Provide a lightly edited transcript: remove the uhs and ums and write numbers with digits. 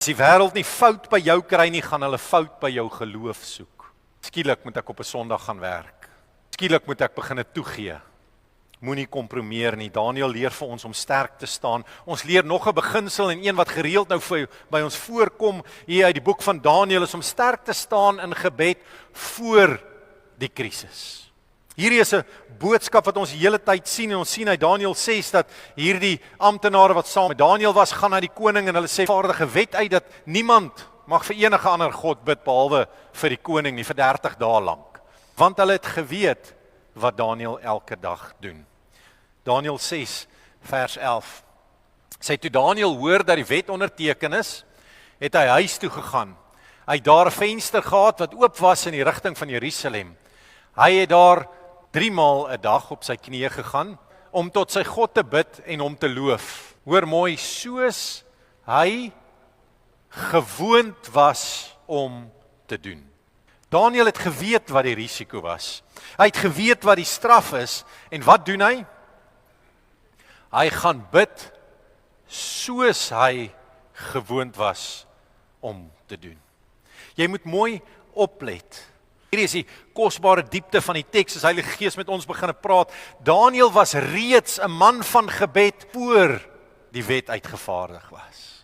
As die wêreld nie fout by jou kry nie, gaan hulle fout by jou geloof soek. Skielik moet ek op 'n Sondag gaan werk. Skielik moet ek begin toegee. Moenie kompromieer nie. Daniël leer vir ons om sterk te staan. Ons leer nog 'n beginsel en een wat gereeld nou by ons voorkom hier uit die boek van Daniël is om sterk te staan in gebed voor die krisis. Hierdie is 'n boodskap wat ons die hele tyd sien en ons sien uit Daniël 6 dat hierdie amptenare wat saam met Daniël was, gaan na die koning en hulle sê vaardige wet uit dat niemand mag vir enige ander god bid behalwe vir die koning nie vir 30 dae lank. Want hulle het geweet wat Daniël elke dag doen. Daniël 6 vers 11. Sê toe Daniël hoor dat die wet onderteken is, het hy huis toe gegaan. Hy het daar 'n venster gehad wat oop was in die rigting van Jerusalem. Hy het daar 3 maal 'n dag op sy knieë gegaan om tot sy God te bid en hom te loof. Hoor mooi, soos hy gewoond was om te doen. Daniël het geweet wat die risiko was. Hy het geweet wat die straf is en wat doen hy? Hy gaan bid soos hy gewoond was om te doen. Jy moet mooi oplet. Hierdie is die kosbare diepte van die teks as Heilige Gees met ons begin praat. Daniël was reeds 'n man van gebed voor die wet uitgevaardig was.